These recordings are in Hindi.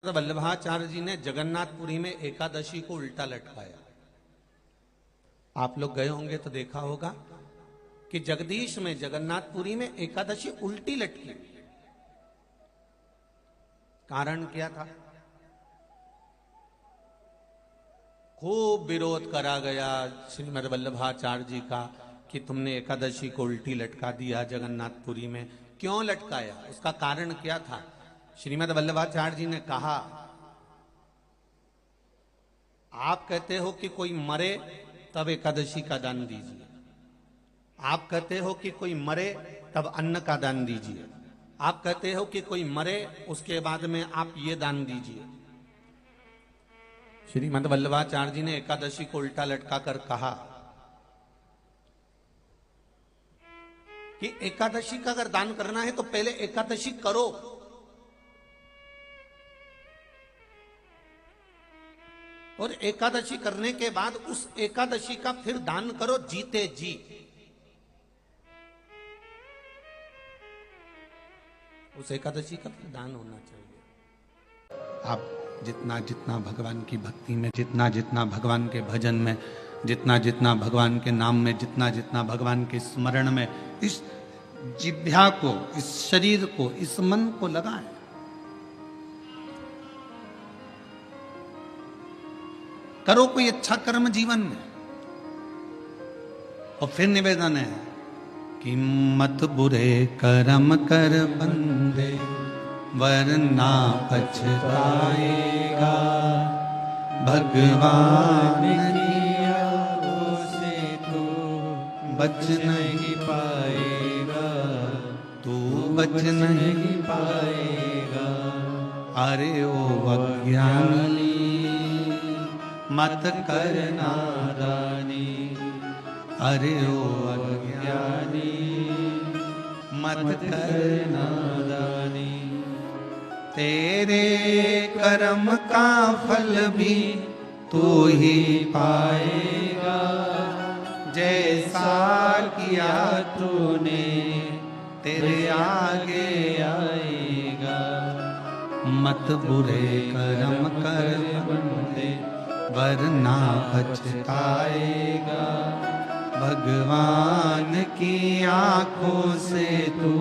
वल्लभाचार्य जी ने जगन्नाथपुरी में एकादशी को उल्टा लटकाया। आप लोग गए होंगे तो देखा होगा कि जगदीश में जगन्नाथपुरी में एकादशी उल्टी लटकी। कारण क्या था? खूब विरोध करा गया श्रीमद वल्लभाचार्य जी का कि तुमने एकादशी को उल्टी लटका दिया जगन्नाथपुरी में। क्यों लटकाया? उसका कारण क्या था? श्रीमद वल्लभाचार्य जी ने कहा, आप कहते हो कि कोई मरे तब एकादशी का दान दीजिए, आप कहते हो कि कोई मरे तब अन्न का दान दीजिए, आप कहते हो कि कोई मरे उसके बाद में आप ये दान दीजिए। श्रीमद वल्लभाचार्य जी ने एकादशी को उल्टा लटका कर कहा कि एकादशी का अगर दान करना है तो पहले एकादशी करो। और एकादशी करने के बाद उस एकादशी का फिर दान करो जीते जी। उस एकादशी का फिर दान होना चाहिए। आप जितना जितना भगवान की भक्ति में, जितना जितना भगवान के भजन में, जितना जितना भगवान के नाम में, जितना जितना भगवान के स्मरण में इस जिह्वा को, इस शरीर को, इस मन को लगाएं। करो कोई अच्छा कर्म जीवन में। और फिर निवेदन है कि मत बुरे कर्म कर बंदे वरना पछताएगा, भगवान की आगों से तू बच नहीं पाएगा, तू बच नहीं पाएगा। अरे ओ अज्ञानी मत कर नादानी, अरे ओ अज्ञानी मत कर नादानी। तेरे कर्म का फल भी तू ही पाएगा, जैसा किया तूने तेरे आगे आएगा। मत बुरे कर्म कर बंदे वरना पछताएगा, भगवान की आंखों से तू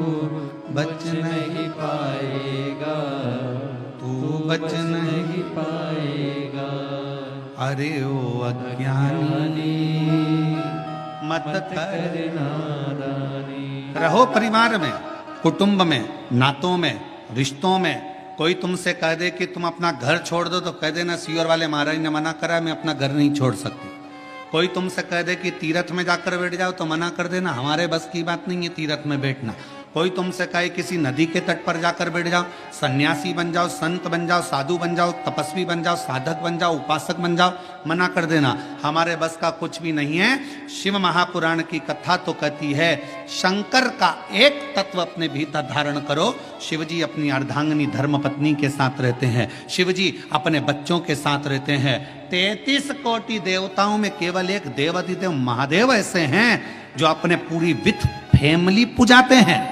बच नहीं पाएगा, तू बच नहीं पाएगा। अरे ओ अज्ञानी मत कर नादानी। रहो परिवार में, कुटुंब में, नातों में, रिश्तों में। कोई तुमसे कह दे कि तुम अपना घर छोड़ दो तो कह देना सीवर वाले महाराज ने मना करा, मैं अपना घर नहीं छोड़ सकती। कोई तुमसे कह दे कि तीर्थ में जाकर बैठ जाओ तो मना कर देना, हमारे बस की बात नहीं है तीर्थ में बैठना। कोई तुमसे कहे किसी नदी के तट पर जाकर बैठ जाओ, सन्यासी बन जाओ, संत बन जाओ, साधु बन जाओ, तपस्वी बन जाओ, साधक बन जाओ, उपासक बन जाओ, मना कर देना, हमारे बस का कुछ भी नहीं है। शिव महापुराण की कथा तो कहती है शंकर का एक तत्व अपने भीतर धारण करो। शिवजी अपनी अर्धांगिनी धर्मपत्नी के साथ रहते हैं, शिवजी अपने बच्चों के साथ रहते हैं। 33 कोटि देवताओं में केवल एक देवाधिदेव महादेव ऐसे हैं जो अपने पूरी विथ फैमिली पुजाते हैं।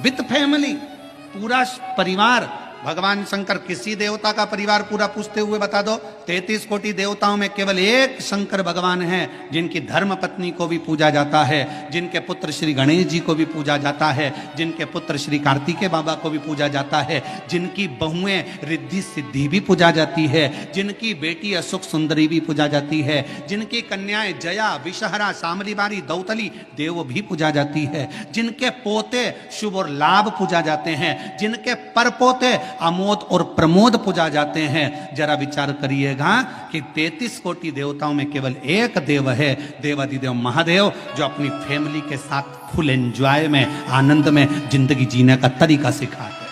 विथ फैमिली, पूरा परिवार। भगवान शंकर किसी देवता का परिवार पूरा पूछते हुए बता दो। 33 कोटि देवताओं में केवल एक शंकर भगवान हैं जिनकी धर्म पत्नी को भी पूजा जाता है, जिनके पुत्र श्री गणेश जी को भी पूजा जाता है, जिनके पुत्र श्री कार्तिकेय बाबा को भी पूजा जाता है, जिनकी बहुएं रिद्धि सिद्धि भी पूजा जाती है, जिनकी बेटी अशोक सुंदरी भी पूजा जाती है, जिनकी कन्याएं जया, विषहरा, शामलीबारी, दौतली देव भी पूजा जाती है, जिनके पोते शुभ और लाभ पूजा जाते हैं, जिनके परपोते अमोद और प्रमोद पूजा जाते हैं। जरा विचार करिएगा कि 33 कोटि देवताओं में केवल एक देव है, देवाधिदेव महादेव, जो अपनी फैमिली के साथ फुल एंजॉय में, आनंद में जिंदगी जीने का तरीका सिखाते हैं।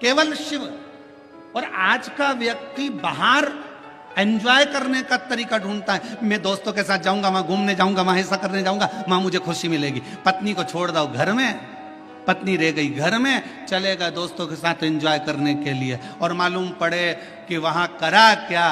केवल शिव। और आज का व्यक्ति बाहर एंजॉय करने का तरीका ढूंढता है। मैं दोस्तों के साथ जाऊंगा, वहां घूमने जाऊंगा, वहां ऐसा करने जाऊंगा, वहां मुझे खुशी मिलेगी। पत्नी को छोड़ दो घर में, पत्नी रह गई घर में, चलेगा दोस्तों के साथ एंजॉय करने के लिए, और मालूम पड़े कि वहां करा क्या,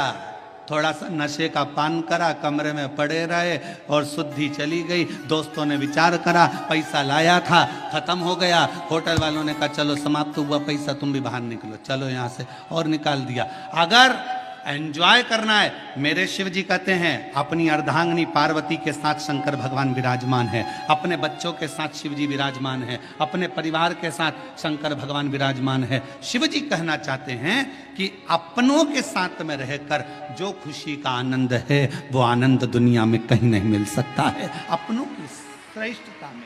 थोड़ा सा नशे का पान करा, कमरे में पड़े रहे और शुद्धि चली गई। दोस्तों ने विचार करा, पैसा लाया था खत्म हो गया। होटल वालों ने कहा चलो समाप्त हुआ पैसा, तुम भी बाहर निकलो, चलो यहाँ से, और निकाल दिया। अगर एंजॉय करना है, मेरे शिव जी कहते हैं अपनी अर्धांगिनी पार्वती के साथ शंकर भगवान विराजमान है, अपने बच्चों के साथ शिव जी विराजमान है, अपने परिवार के साथ शंकर भगवान विराजमान है। शिव जी कहना चाहते हैं कि अपनों के साथ में रहकर जो खुशी का आनंद है वो आनंद दुनिया में कहीं नहीं मिल सकता है। अपनों की श्रेष्ठता में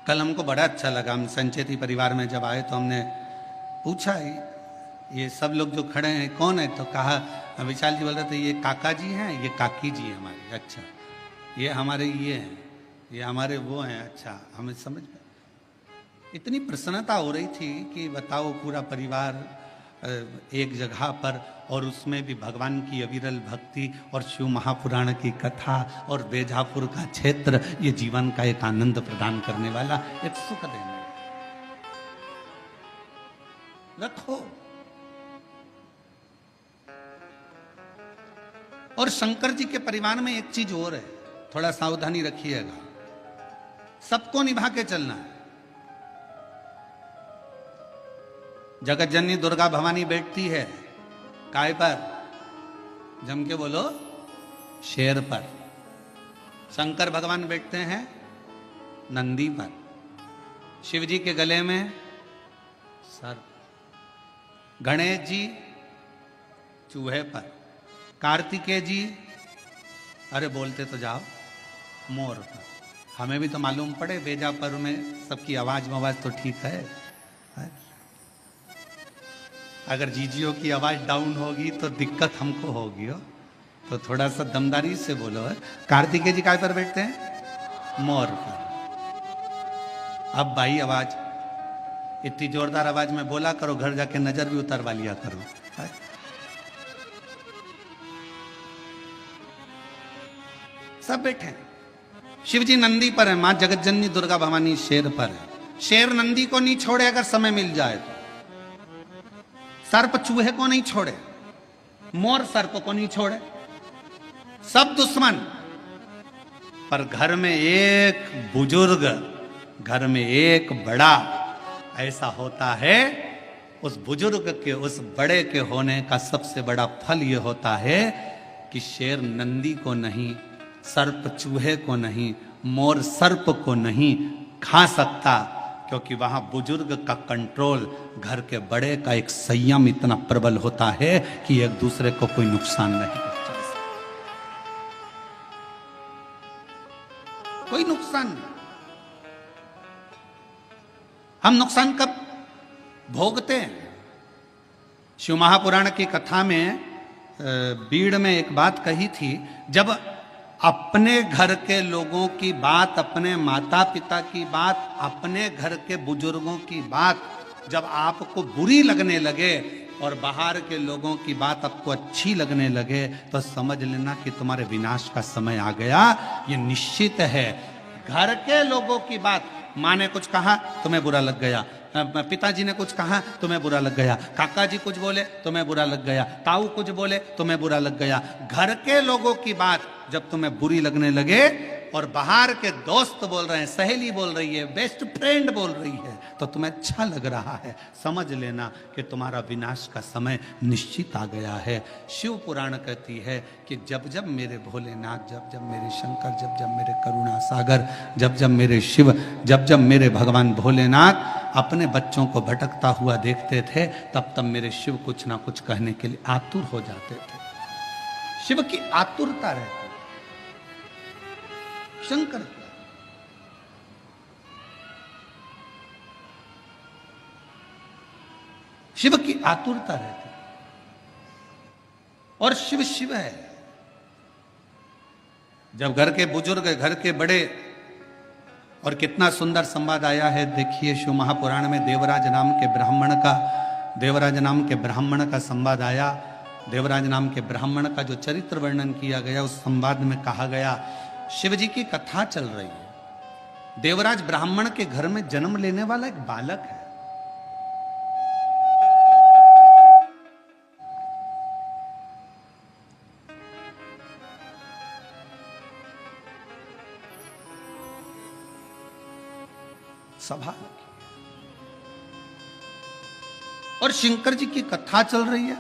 कल हमको बड़ा अच्छा लगा। हम संचेती परिवार में जब आए तो हमने पूछा ये सब लोग जो खड़े हैं कौन है, तो कहा विशाल जी बोल रहे थे ये काका जी हैं, ये काकी जी हैं हमारे। अच्छा, ये हमारे ये हैं, ये हमारे वो हैं। अच्छा, हमें समझ में इतनी प्रसन्नता हो रही थी कि बताओ, पूरा परिवार एक जगह पर, और उसमें भी भगवान की अविरल भक्ति और शिव महापुराण की कथा और बेजापुर का क्षेत्र, ये जीवन का एक आनंद प्रदान करने वाला, एक सुख देने रखो। और शंकर जी के परिवार में एक चीज और है, थोड़ा सावधानी रखिएगा, सबको निभा के चलना है। जगत जननी दुर्गा भवानी बैठती है काय पर, जम के बोलो, शेर पर। शंकर भगवान बैठते हैं नंदी पर। शिव जी के गले में सर्प। गणेश जी चूहे पर। कार्तिकेय जी, अरे बोलते तो जाओ, मोर पर। हमें भी तो मालूम पड़े, बेजापुर में सबकी आवाज तो ठीक है। अगर जीजियों की आवाज डाउन होगी तो दिक्कत हमको होगी हो, तो थोड़ा सा दमदारी से बोलो। है कार्तिकेय जी काय पर बैठते हैं? मोर पर। अब भाई आवाज इतनी जोरदार आवाज में बोला करो, घर जाके नजर भी उतरवा लिया करो। है? सब बैठे हैं। शिव जी नंदी पर है, मां जगतजननी दुर्गा भवानी शेर पर है। शेर नंदी को नहीं छोड़े अगर समय मिल जाए तो, सर्प चूहे को नहीं छोड़े, मोर सर्प को नहीं छोड़े, सब दुश्मन। पर घर में एक बुजुर्ग, घर में एक बड़ा ऐसा होता है, उस बुजुर्ग के, उस बड़े के होने का सबसे बड़ा फल यह होता है कि शेर नंदी को नहीं, सर्प चूहे को नहीं, मोर सर्प को नहीं खा सकता, क्योंकि वहां बुजुर्ग का कंट्रोल, घर के बड़े का एक संयम इतना प्रबल होता है कि एक दूसरे को कोई नुकसान नहीं पहुंचा सकता। कोई नुकसान नहीं। हम नुकसान कब भोगते हैं? शिव महापुराण की कथा में बीड़ में एक बात कही थी, जब अपने घर के लोगों की बात, अपने माता पिता की बात, अपने घर के बुजुर्गों की बात जब आपको बुरी लगने लगे और बाहर के लोगों की बात आपको अच्छी लगने लगे, तो समझ लेना कि तुम्हारे विनाश का समय आ गया। ये निश्चित है। घर के लोगों की बात, माँ ने कुछ कहा तुम्हें बुरा लग गया, पिताजी ने कुछ कहा तुम्हें बुरा लग गया, काका जी कुछ बोले तुम्हें बुरा लग गया, ताऊ कुछ बोले तुम्हें बुरा लग गया। घर के लोगों की बात जब तुम्हें बुरी लगने लगे और बाहर के दोस्त बोल रहे हैं, सहेली बोल रही है, बेस्ट फ्रेंड बोल रही है, तो तुम्हें अच्छा लग रहा है, समझ लेना कि तुम्हारा विनाश का समय निश्चित आ गया है। शिव पुराण कहती है कि जब जब मेरे भोलेनाथ, जब जब मेरे शंकर, जब जब मेरे करुणा सागर, जब जब मेरे शिव, जब जब मेरे भगवान भोलेनाथ अपने बच्चों को भटकता हुआ देखते थे, तब तब मेरे शिव कुछ ना कुछ कहने के लिए आतुर हो जाते थे। शिव की आतुरता रहती, शंकर की शिव की आतुरता रहती, और शिव शिव है। जब घर के बुजुर्ग, घर के बड़े, और कितना सुंदर संवाद आया है, देखिए शिव महापुराण में देवराज नाम के ब्राह्मण का देवराज नाम के ब्राह्मण का संवाद आया। देवराज नाम के ब्राह्मण का जो चरित्र वर्णन किया गया, उस संवाद में कहा गया शिव जी की कथा चल रही है। देवराज ब्राह्मण के घर में जन्म लेने वाला एक बालक है। सभा और शंकर जी की कथा चल रही है,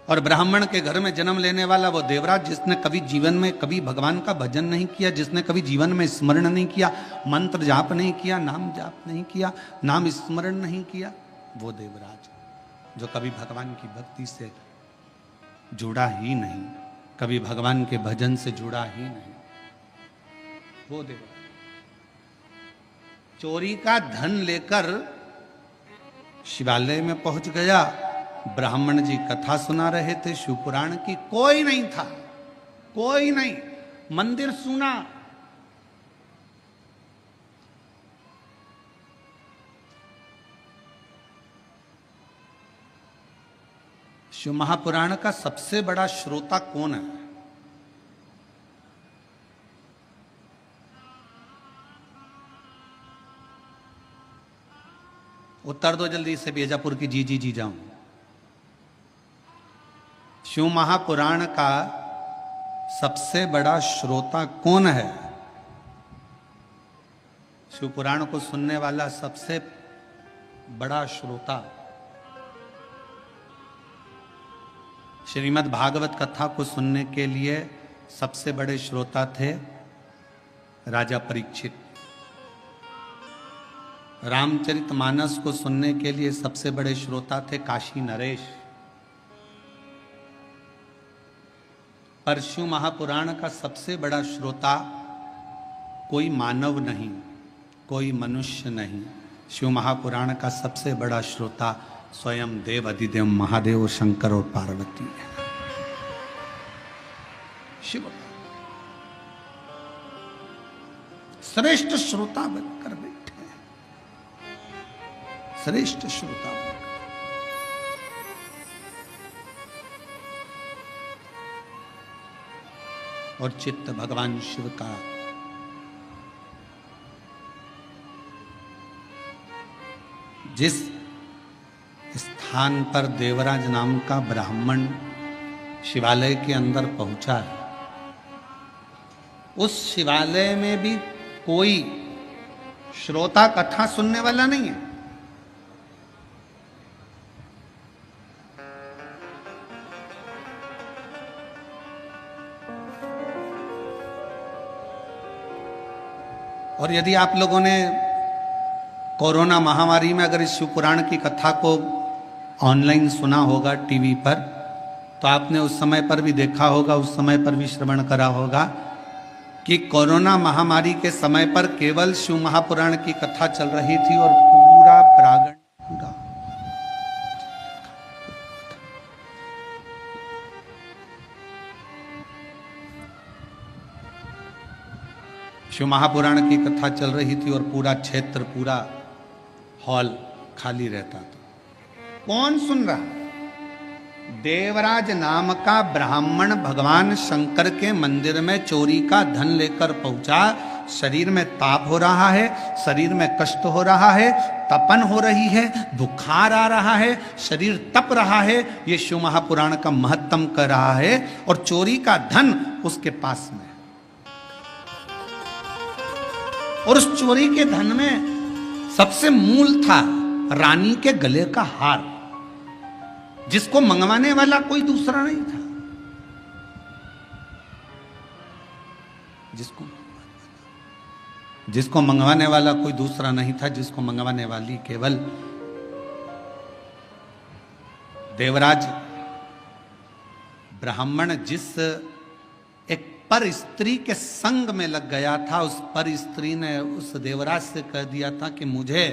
और ब्राह्मण के घर में जन्म लेने वाला वो देवराज, जिसने कभी जीवन में कभी भगवान का भजन नहीं किया, जिसने कभी जीवन में स्मरण नहीं किया, मंत्र जाप नहीं किया, नाम जाप नहीं किया, नाम स्मरण नहीं किया, वो देवराज जो कभी भगवान की भक्ति से जुड़ा ही नहीं, कभी भगवान के भजन से जुड़ा ही नहीं, वो देवराज चोरी का धन लेकर शिवालय में पहुंच गया। ब्राह्मण जी कथा सुना रहे थे शिव पुराण की, कोई नहीं था, कोई नहीं, मंदिर सुना। शिव महापुराण का सबसे बड़ा श्रोता कौन है? उत्तर दो जल्दी से, बीजापुर की जी जी जी जाऊं। शिव महापुराण का सबसे बड़ा श्रोता कौन है? शिव पुराण को सुनने वाला सबसे बड़ा श्रोता श्रीमद् भागवत कथा को सुनने के लिए सबसे बड़े श्रोता थे राजा परीक्षित। रामचरितमानस को सुनने के लिए सबसे बड़े श्रोता थे काशी नरेश। पर शिव महापुराण का सबसे बड़ा श्रोता कोई मानव नहीं, कोई मनुष्य नहीं। शिव महापुराण का सबसे बड़ा श्रोता स्वयं देव अधिदेव महादेव शंकर और पार्वती है। शिव श्रेष्ठ श्रोता बनकर बैठे, श्रेष्ठ श्रोता बनकर। और चित्त भगवान शिव का जिस स्थान पर देवराज नाम का ब्राह्मण शिवालय के अंदर पहुंचा है, उस शिवालय में भी कोई श्रोता कथा सुनने वाला नहीं है। और यदि आप लोगों ने कोरोना महामारी में अगर इस शिव पुराण की कथा को ऑनलाइन सुना होगा टीवी पर, तो आपने उस समय पर भी देखा होगा, उस समय पर भी श्रवण करा होगा कि कोरोना महामारी के समय पर केवल शिव महापुराण की कथा चल रही थी और पूरा प्रांगण पूरा शिव महापुराण की कथा चल रही थी और पूरा क्षेत्र, पूरा हॉल खाली रहता था। कौन सुन रहा? देवराज नाम का ब्राह्मण भगवान शंकर के मंदिर में चोरी का धन लेकर पहुंचा। शरीर में ताप हो रहा है, शरीर में कष्ट हो रहा है, तपन हो रही है, बुखार आ रहा है, शरीर तप रहा है। ये शिव महापुराण का महत्तम कर रहा है और चोरी का धन उसके पास में। और उस चोरी के धन में सबसे मूल था रानी के गले का हार, जिसको मंगवाने वाला कोई दूसरा नहीं था। जिसको मंगवाने वाला कोई दूसरा नहीं था, जिसको मंगवाने वाली केवल देवराज ब्राह्मण जिस एक पर स्त्री के संग में लग गया था, उस पर स्त्री ने उस देवराज से कह दिया था कि मुझे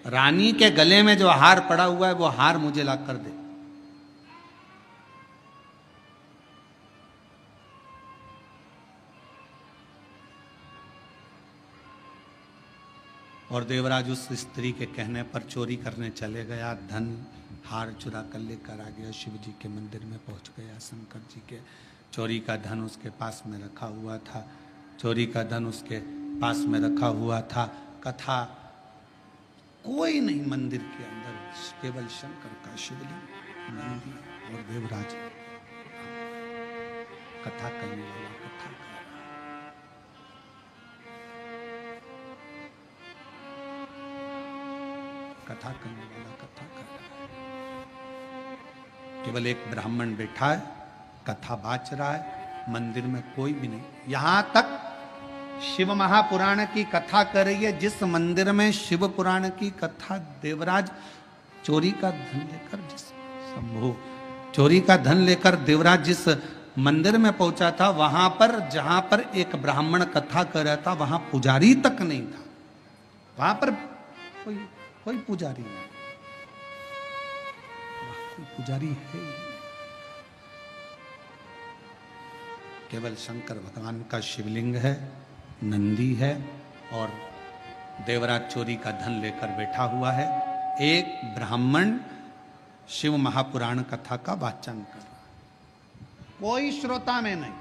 रानी के गले में जो हार पड़ा हुआ है वो हार मुझे ला कर दे। और देवराज उस स्त्री के कहने पर चोरी करने चले गया, धन हार चुरा कर लेकर आ गया, शिव जी के मंदिर में पहुंच गया। शंकर जी के चोरी का धन उसके पास में रखा हुआ था, चोरी का धन उसके पास में रखा हुआ था। कथा कोई नहीं मंदिर के अंदर, केवल शंकर का शिवलिंग, नंदी और देवराज कथा करने वाला कथा कर रहा। कथा करने वाला कथा कर रहा। केवल एक ब्राह्मण बैठा है, कथा बाच रहा है, मंदिर में कोई भी नहीं। यहां तक शिव महापुराण की कथा कर रही है, जिस मंदिर में शिव पुराण की कथा देवराज चोरी का धन लेकर, जिस शंभु चोरी का धन लेकर देवराज जिस मंदिर में पहुंचा था, वहां पर जहां पर एक ब्राह्मण कथा कर रहा था, वहां पुजारी तक नहीं था। वहां पर कोई पुजारी नहीं, कोई पुजारी है ही नहीं। केवल शंकर भगवान का शिवलिंग है, नंदी है और देवराज चोरी का धन लेकर बैठा हुआ है। एक ब्राह्मण शिव महापुराण कथा का वाचन कर रहा है, कोई श्रोता में नहीं।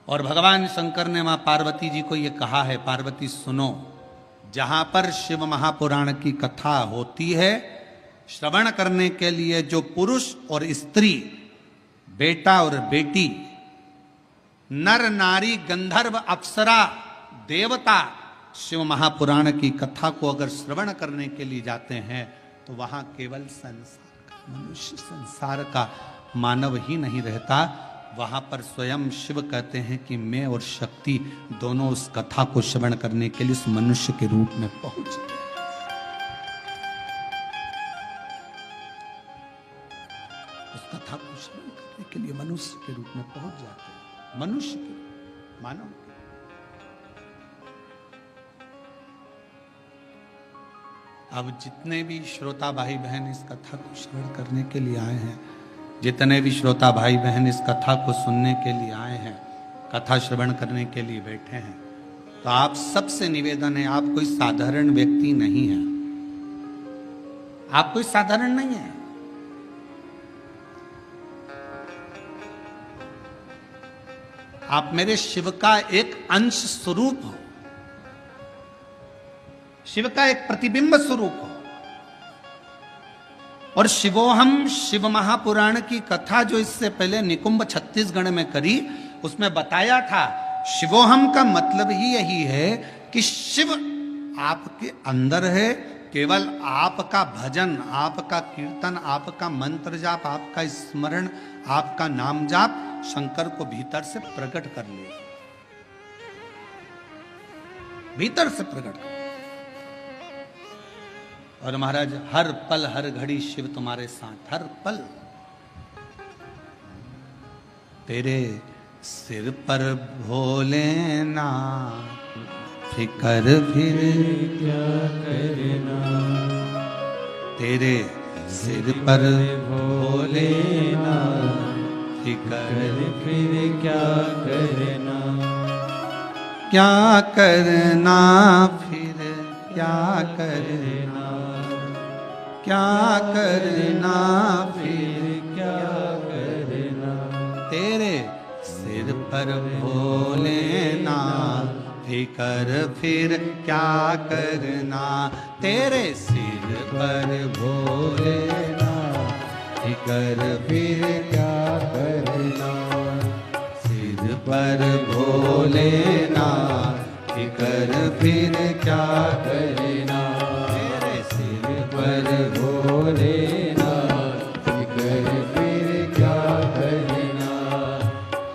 और भगवान शंकर ने मां पार्वती जी को यह कहा है, पार्वती सुनो, जहां पर शिव महापुराण की कथा होती है, श्रवण करने के लिए जो पुरुष और स्त्री, बेटा और बेटी, नर नारी, गंधर्व, अप्सरा, देवता शिव महापुराण की कथा को अगर श्रवण करने के लिए जाते हैं, तो वहां केवल संसार का मनुष्य, संसार का मानव ही नहीं रहता। वहां पर स्वयं शिव कहते हैं कि मैं और शक्ति दोनों उस कथा को श्रवण करने के लिए उस मनुष्य के रूप में पहुंच गए। उस कथा को श्रवण करने के लिए मनुष्य के रूप में पहुंच जाते हैं, मनुष्य के, मानव के। अब जितने भी श्रोता भाई बहन इस कथा को श्रवण करने के लिए आए हैं, जितने भी श्रोता भाई बहन इस कथा को सुनने के लिए आए हैं, कथा श्रवण करने के लिए बैठे हैं, तो आप सबसे निवेदन है, आप कोई साधारण व्यक्ति नहीं है, आप कोई साधारण नहीं है। आप मेरे शिव का एक अंश स्वरूप हो, शिव का एक प्रतिबिंब स्वरूप हो। और शिवोहम, शिव महापुराण की कथा जो इससे पहले निकुंभ छत्तीसगढ़ में करी, उसमें बताया था शिवोहम का मतलब ही यही है कि शिव आपके अंदर है। केवल आपका भजन, आपका कीर्तन, आपका मंत्र जाप, आपका स्मरण, आपका नाम जाप शंकर को भीतर से प्रकट कर ले, भीतर से प्रकट कर। और महाराज हर पल हर घड़ी शिव तुम्हारे साथ, हर पल। तेरे सिर पर भोलेनाथ, फिकर फिर क्या करना। तेरे सिर पर भोलेनाथ, फिकर फिर क्या करना। क्या करना फिर क्या करना, क्या करना फिर क्या करना। तेरे सिर पर भोलेनाथ, फिकर फिर क्या करना। तेरे सिर पर भोलेनाथ, फिकर फिर क्या करना। सिर पर भोलेनाथ, फिकर फिर क्या करना। तेरे सिर पर भोलेनाथ, फिकर फिर क्या करना।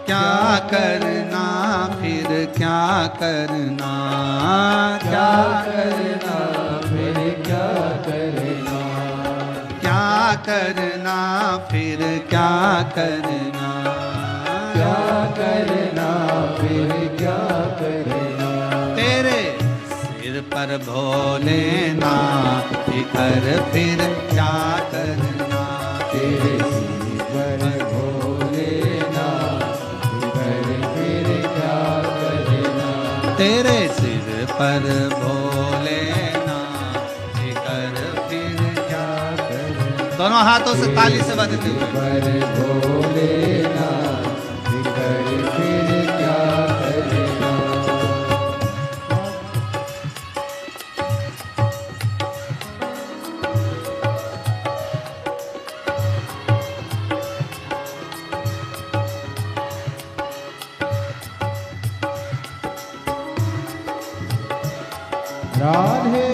क्या करना फिर क्या करना। क्या करना फिर क्या करना। क्या करना फिर क्या करना। क्या करना फिर क्या करना। तेरे सिर पर भोलेनाथ, फिकर फिर क्या करना। तेरे सिर पर भोलेनाथ, फिकर फिर क्या करना। तेरे पर भोलेनाथ फिकर फिर क्या करे। दोनों हाथों से ताली से बजते हुए पर भोलेनाथ फिकर फिर क्या करेगा। राधे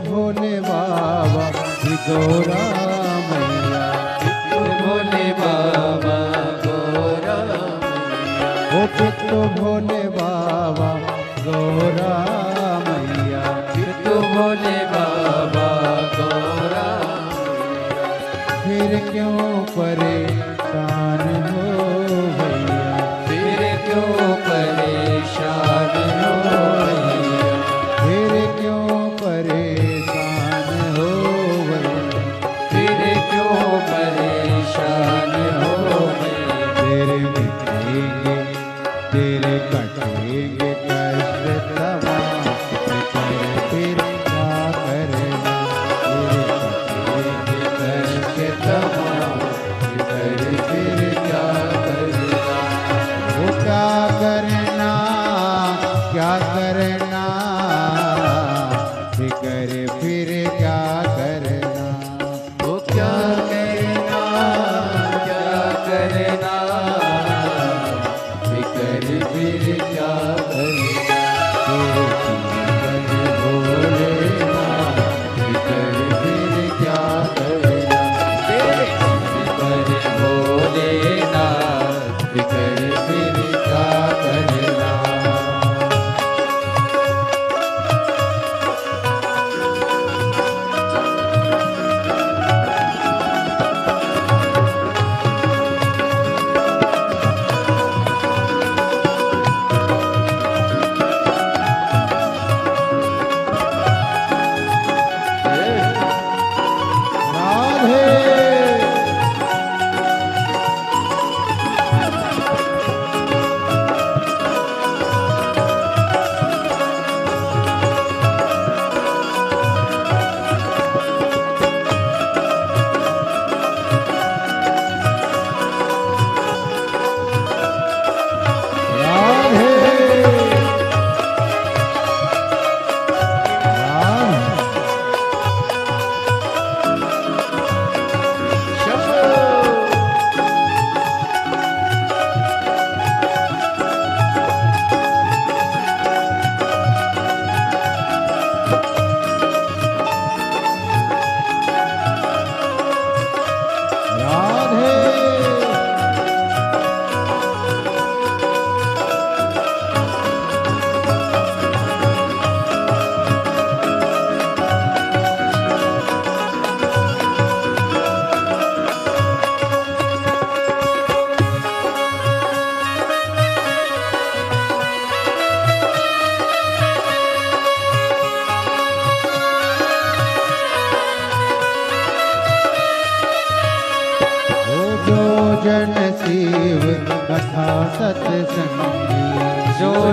भोले बाबा गौरा मैया, भोले बाबा गौरा मैया, ओ पितु भोले बाबा गौरा मैया, पितु भोले बाबा गौरा मैया। फिर क्यों परेशान हो भैया, फिर क्यों परेशान हो भैया, फिर क्यों परेशान हो भैया, फिर क्यों परेशान हो भैया। तेरे मिटेंगे तेरे कटेंगे कष्ट तमाम, फिर क्या करना, कटेंगे कष्ट तमाम, फिर क्या करना। वो क्या करना, क्या करना, फिकर फिर क्या करना, वो क्या करना, क्या करना, फिकर फिर क्या करना। भोलेनाथ फिकर फिर क्या करना, फिकर भोलेनाथ फिकर फिर क्या करना।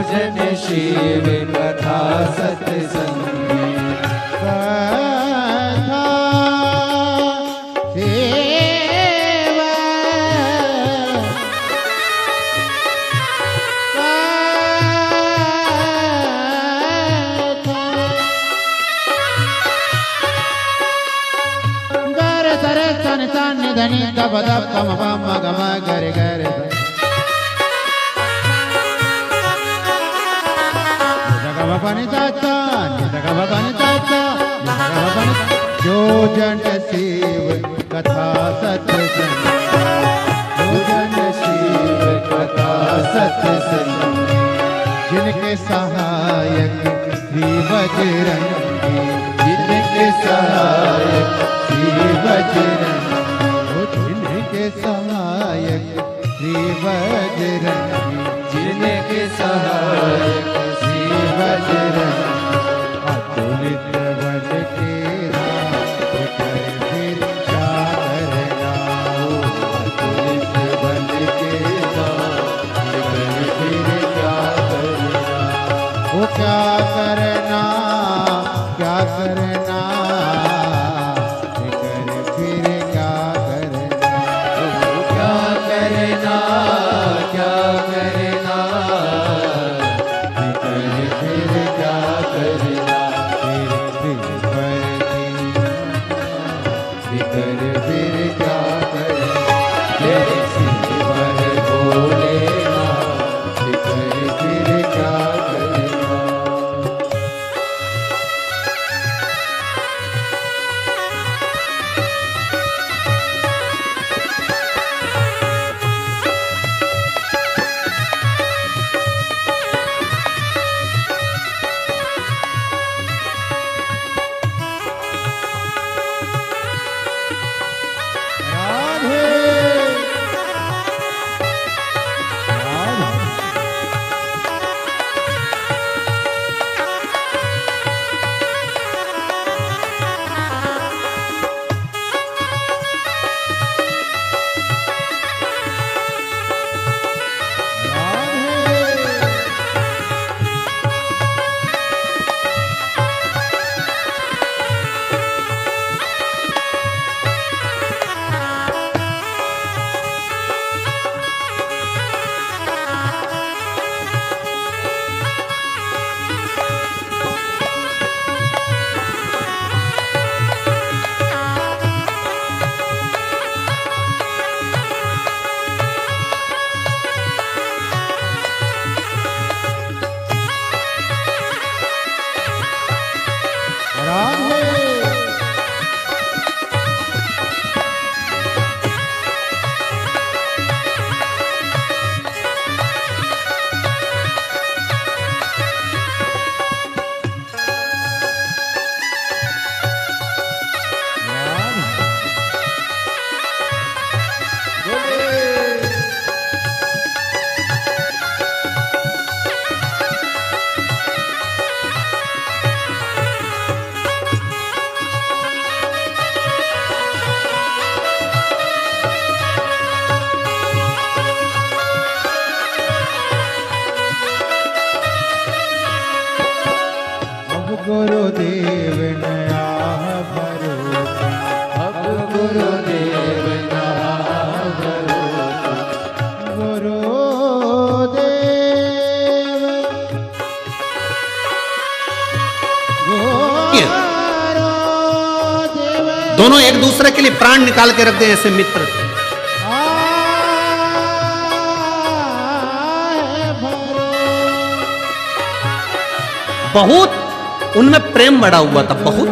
पूजन शिव कथा सत्संग कथा सेवा गर सर सन सन धनि दब दब पम पम गम गर गर जगव बन जाता जगव बन जाता जगव बन जो जन शिव कथा सत्संग जो जन शिव कथा सत्संग जिनके सहायक श्री बजरंगी जिनके सहायक श्री बजरंगी वो जिनके सहायक श्री बजरंगी जिनके सहायक श्री बजरंगी अतुलित बल के साथ कर फिर क्या करना अतुलित बल के साथ कर फिर क्या करना वो क्या करना क्या करना कर फिर क्या करना क्या करना क्या करना कर फिर क्या करना फिर कर फिर क्या करना तेरे सिर पर भोलेनाथ कर फिर क्या करना राधे राधे गुरुदेव नया भरोसा अब गुरुदेव नहा भरोसा गुरुदेव गुरुदेव दोनों एक दूसरे के लिए प्राण निकाल के रख दे ऐसे मित्र थे। बहुत उनमें प्रेम बड़ा हुआ था बहुत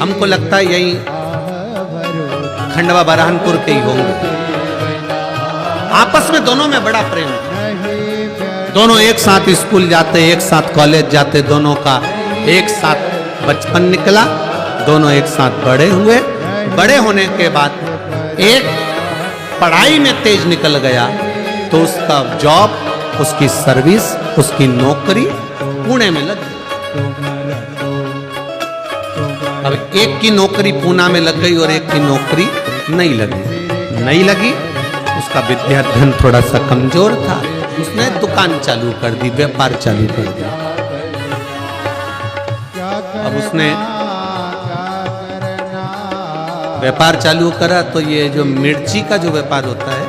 हमको लगता है यही खंडवा बरहानपुर के ही होंगे। आपस में दोनों में बड़ा प्रेम, दोनों एक साथ स्कूल जाते, एक साथ कॉलेज जाते, दोनों का एक साथ बचपन निकला, दोनों एक साथ बड़े हुए। बड़े होने के बाद एक पढ़ाई में तेज निकल गया तो उसका जॉब, उसकी सर्विस, उसकी नौकरी पुणे में लग गई। अब एक की नौकरी पूना में लग गई और एक की नौकरी नहीं लगी। उसका विद्याधन थोड़ा सा कमजोर था, उसने दुकान चालू कर दी, व्यापार चालू कर दिया। अब उसने व्यापार चालू करा तो ये जो मिर्ची का जो व्यापार होता है,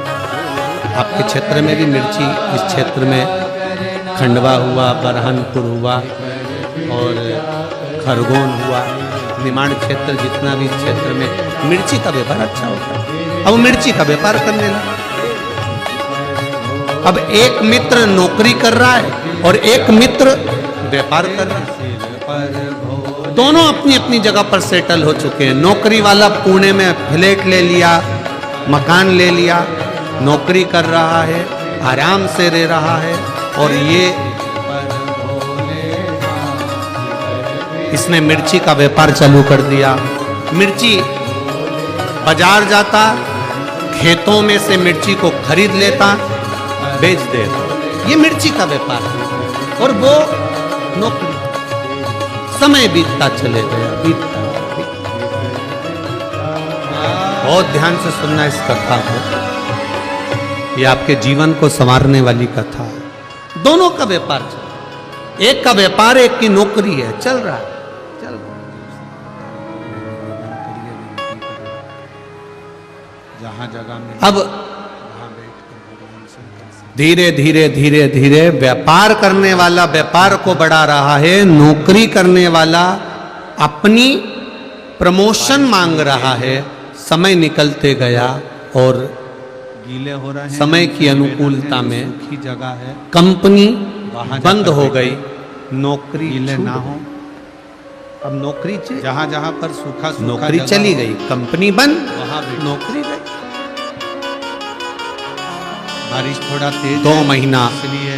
आपके क्षेत्र में भी मिर्ची, इस क्षेत्र में खंडवा हुआ, बरहानपुर हुआ और खरगोन हुआ, निमाड़ क्षेत्र जितना भी क्षेत्र में मिर्ची का व्यापार अच्छा होता है। अब मिर्ची का व्यापार करने लगा। अब एक मित्र नौकरी कर रहा है और एक मित्र व्यापार कर रहा है। दोनों अपनी अपनी जगह पर सेटल हो चुके हैं। नौकरी वाला पुणे में फ्लैट ले लिया, मकान ले लिया, नौकरी कर रहा है, आराम से रह रहा है। और ये इसने मिर्ची का व्यापार चालू कर दिया। मिर्ची बाजार जाता, खेतों में से मिर्ची को खरीद लेता, बेच देता। ये मिर्ची का व्यापार है। और वो नौकरी, समय बीतता चले गया, बीतता। बहुत ध्यान से सुनना इस कथा को, ये आपके जीवन को संवारने वाली कथा है। दोनों का व्यापार चल रहा है, एक का व्यापार, एक की नौकरी है, चल रहा है, चल रहा है। जहां जगह में अब धीरे धीरे धीरे धीरे व्यापार करने वाला व्यापार को बढ़ा रहा है, नौकरी करने वाला अपनी प्रमोशन मांग रहा है। समय निकलते गया और गीले हो रहे हैं, समय की अनुकूलता में सूखी जगह है, कंपनी वहां बंद जाकर हो गई, नौकरी गीले छूट ना हो। गई। अब नौकरी जहां जहां पर सूखा नौकरी जगह चली हो, गई, कंपनी बंद, वहां भी नौकरी गई। बारिश थोड़ा तेज 2 है, महीना, इसलिए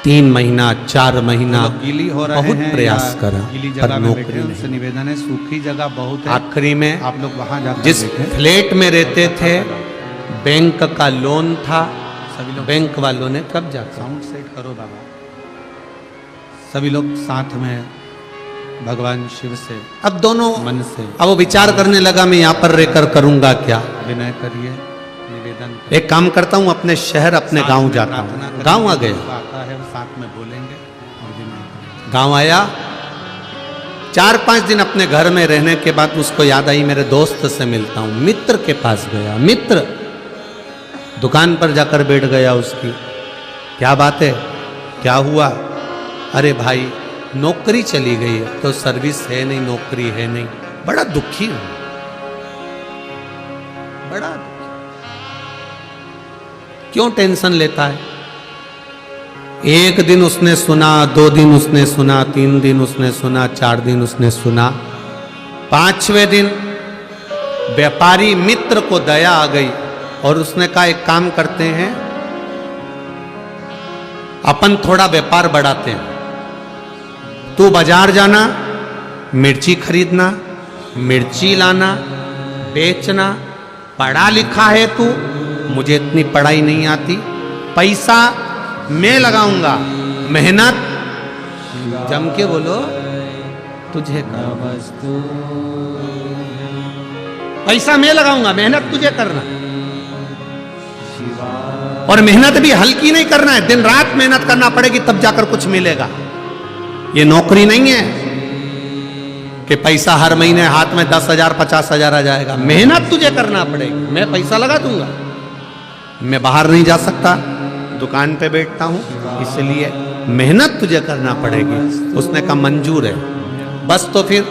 3 महीना, 4 महीना लोग गीली हो रहे बहुत हैं, प्रयास या करा, गीली पर जगह में नौकरी बैठे, उनसे नहीं। निवेदन है, सूखी जगह बहुत है, आखिरी में आप लोग वहां जाकर जिस बैठें। फ्लैट में रहते थे, बैंक का लोन था, सभी लोग बैंक वालों ने कब्जा कर। साउंड सेट करो बाबा। सभी लोग साथ में भगवान शिव से, अब दोनों मन से अब वो विचार करने लगा, मैं यहाँ पर रहकर करूंगा क्या। विनय करिए, निवेदन करिए। एक काम करता हूँ, अपने शहर, अपने साथ गांव में जाता प्रार्थना हूँ। करेंगे, गांव आ गए, जो आता है वो साथ में बोलेंगे और विनय करेंगे। गांव आया, 4-5 दिन अपने घर में रहने के बाद उसको याद आई, मेरे दोस्त से मिलता हूँ। मित्र के पास गया, मित्र दुकान पर जाकर बैठ गया उसकी। क्या बात है, क्या हुआ? अरे भाई नौकरी चली गई है, तो सर्विस है नहीं, नौकरी है नहीं, बड़ा दुखी हूं, बड़ा दुखी। क्यों टेंशन लेता है? एक दिन उसने सुना, 2 दिन उसने सुना, 3 दिन उसने सुना, 4 दिन उसने सुना, 5वें दिन व्यापारी मित्र को दया आ गई और उसने कहा एक काम करते हैं, अपन थोड़ा व्यापार बढ़ाते हैं। तू बाजार जाना, मिर्ची खरीदना, मिर्ची लाना, बेचना, पढ़ा लिखा है तू, मुझे इतनी पढ़ाई नहीं आती, पैसा मैं लगाऊंगा, मेहनत जम के बोलो तुझे कर, पैसा मैं लगाऊंगा, मेहनत तुझे करना। और मेहनत भी हल्की नहीं करना है, दिन रात मेहनत करना पड़ेगी, तब जाकर कुछ मिलेगा। ये नौकरी नहीं है कि पैसा हर महीने हाथ में 10,000 50,000 आ जाएगा। मेहनत तुझे करना पड़ेगी। मैं पैसा लगा दूंगा, मैं बाहर नहीं जा सकता, दुकान पे बैठता हूं, इसलिए मेहनत तुझे करना पड़ेगी। उसने कहा मंजूर है, बस तो फिर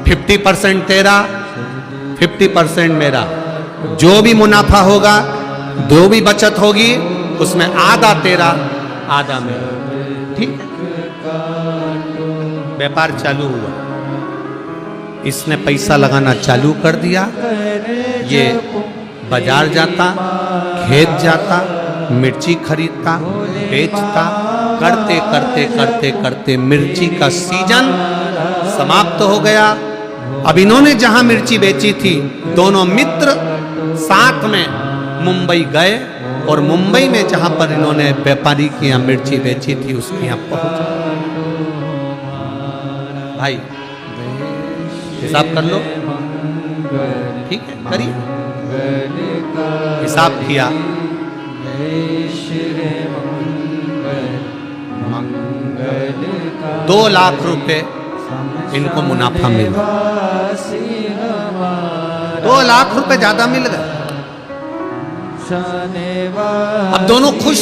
50% तेरा, 50% मेरा, जो भी मुनाफा होगा, जो भी बचत होगी, उसमें आधा तेरा, आधा मेरा, ठीक है? व्यापार चालू हुआ, इसने पैसा लगाना चालू कर दिया। ये बाजार जाता, खेत जाता, मिर्ची खरीदता, बेचता, करते करते करते करते मिर्ची का सीजन समाप्त हो गया। अब इन्होंने जहां मिर्ची बेची थी, दोनों मित्र साथ में मुंबई गए और मुंबई में जहां पर इन्होंने व्यापारी की यहाँ मिर्ची बेची थी, उसके यहाँ पहुंचे। भाई हिसाब कर लो, ठीक है, करिए। हिसाब किया, 2 लाख रुपए इनको मुनाफा मिला। 2 लाख रुपए ज्यादा मिल गए। अब दोनों खुश।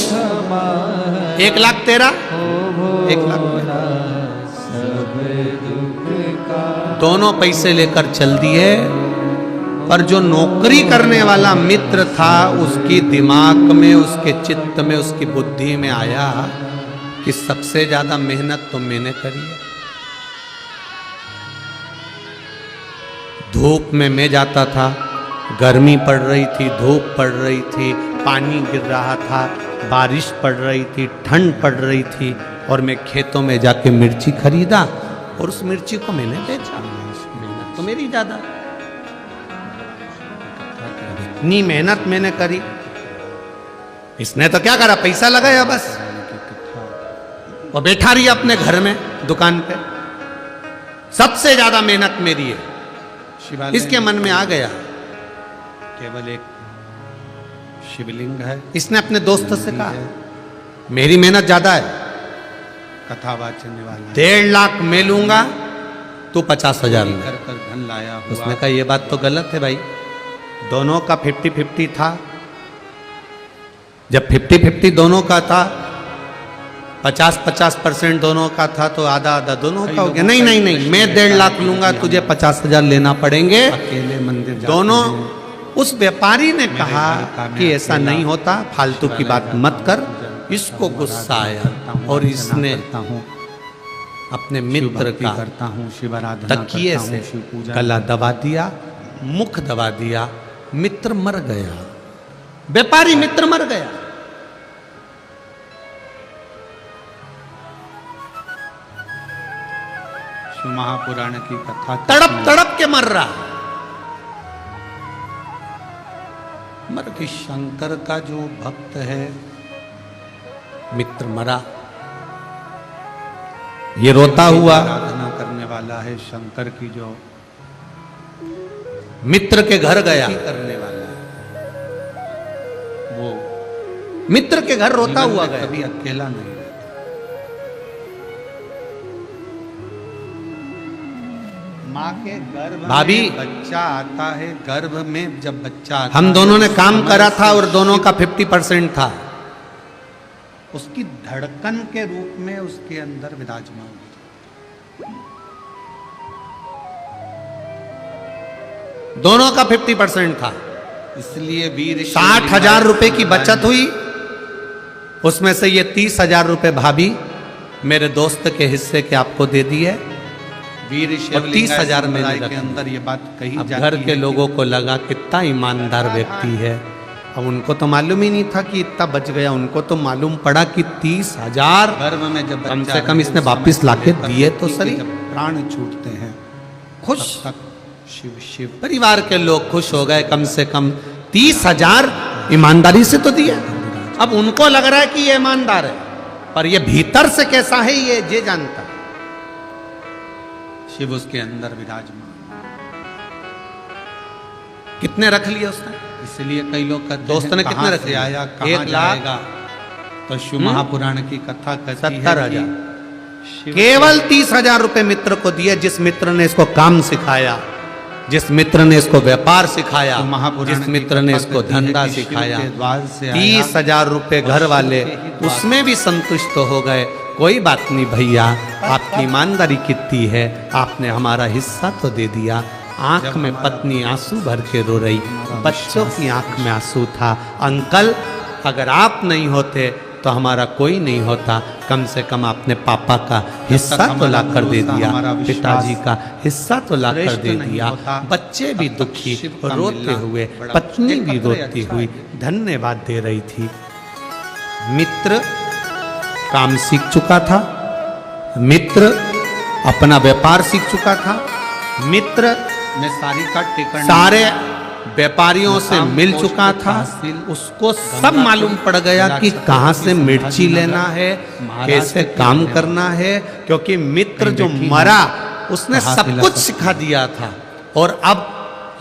1,13,000, 1,00,000 दोनों पैसे लेकर चल दिए। पर जो नौकरी करने वाला मित्र था, उसकी दिमाग में, उसके चित्त में, उसकी बुद्धि में आया कि सबसे ज्यादा मेहनत तो मैंने करी है। धूप में मैं जाता था, गर्मी पड़ रही थी, धूप पड़ रही थी, पानी गिर रहा था, बारिश पड़ रही थी, ठंड पड़ रही थी, और मैं खेतों में जाके मिर्ची खरीदा और उस मिर्ची को मैंने बेचा। मेहनत तो मेरी ज्यादा, इतनी मेहनत मैंने करी। इसने तो क्या करा, पैसा लगाया बस, और बैठा रही अपने घर में दुकान पे। सबसे ज्यादा मेहनत मेरी है। इसके मन में आ गया केवल एक शिवलिंग है। इसने अपने दोस्त से कहा, मेरी मेहनत ज्यादा है, कथा वाचने वाला 1.5 लाख मैं लूंगा, तू 50,000 ले। कर धन लाया हुआ। उसने कहा ये बात तो गलत है भाई, दोनों का 50-50 था। जब 50-50 दोनों का था, 50-50% दोनों का था, तो आधा आधा दोनों का हो गया। नहीं नहीं नहीं, मैं 1.5 लाख लूंगा, तुझे 50,000 लेना पड़ेंगे। अकेले मंदिर दोनों। उस व्यापारी ने कहा कि ऐसा नहीं होता, फालतू की बात मत कर। इसको गुस्सा आया और इसने अपने मित्र का करता हूँ, शिवाराधना तकिए से गला दबा दिया, मुख दबा दिया। मित्र मर गया, व्यापारी मित्र मर गया। महापुराण की कथा तड़प तड़प के मर रहा, मर कि शंकर का जो भक्त है, मित्र मरा। ये रोता हुआ आराधना करने वाला है शंकर की, जो मित्र के घर गया, करने वाला है, वो मित्र के घर रोता हुआ गया। कभी अकेला नहीं। माँ के गर्भ भाभी, में बच्चा आता है, गर्भ में जब बच्चा आता हम दोनों ने है, काम समय करा था से और दोनों का 50% था। उसकी धड़कन के रूप में उसके अंदर विराजमान है। दोनों का 50% था। इसलिए वीर 60,000 रुपए की बचत हुई, उसमें से ये 30,000 रुपए भाभी मेरे दोस्त के हिस्से के आपको दे दिए, वीर और 30,000 मैंने के रखा। अंदर ये बात कही अब जाती घर के है लोगों को लगा कितना ईमानदार व्यक्ति है। अब उनको तो मालूम ही नहीं था कि इतना बच गया, उनको तो मालूम पड़ा कि 30,000 गर्भ में जब कम बच्चा से कम है, इसने उस वापिस समय लाके से दिए तो लेकर सही। जब प्राण छूटते हैं, खुश, तब तक शिव शिव परिवार के लोग खुश हो गए। कम से कम 30,000 ईमानदारी से तो दिया। अब उनको लग रहा है कि ये ईमानदार है, पर ये भीतर से कैसा है ये जानता है। शिव उसके अंदर विराजमान। कितने रख लिए उसने? इसलिए कई लोग कहते दोस्त हैं, ने कितने कहाँ रख से लिए? आया, 1 कहाँ लाख जाएगा? तो शिव महापुराण की कथा कहती है 70,000 कि शिव केवल 30,000 रुपए मित्र को दिए, जिस मित्र ने इसको काम सिखाया, जिस मित्र ने इसको व्यापार सिखाया, तो महापुराण जिस की मित्र ने कथा इसको कहती है धंधा कि शिव सिखाया। के द्वार से आया, 30,000 रुपए घर और वाले शिव के ही द्वार उसमें भी संतुष्ट हो गए। कोई बात नहीं भैया, आपकी ईमानदारी कितनी है, आपने हमारा हिस्सा तो दे दिया। आंख में पत्नी आंसू भर के रो रही, बच्चों की आंख में आंसू था। अंकल, अगर आप नहीं होते तो हमारा कोई नहीं होता, कम से कम आपने पापा का हिस्सा तो ला कर दे दिया, पिताजी का हिस्सा तो ला कर दे दिया। बच्चे भी दुखी रोते हुए, पत्नी भी रोती हुई धन्यवाद दे रही थी। मित्र काम सीख चुका था, मित्र अपना व्यापार सीख चुका था, मित्र में सारी का टिकट सारे व्यापारियों से मिल चुका था। उसको सब मालूम पड़ गया कि कहाँ से मिर्ची लेना है, कैसे काम करना है। क्योंकि मित्र जो मरा उसने तो हाथ सब हिला कुछ सकते सिखा दिया था और अब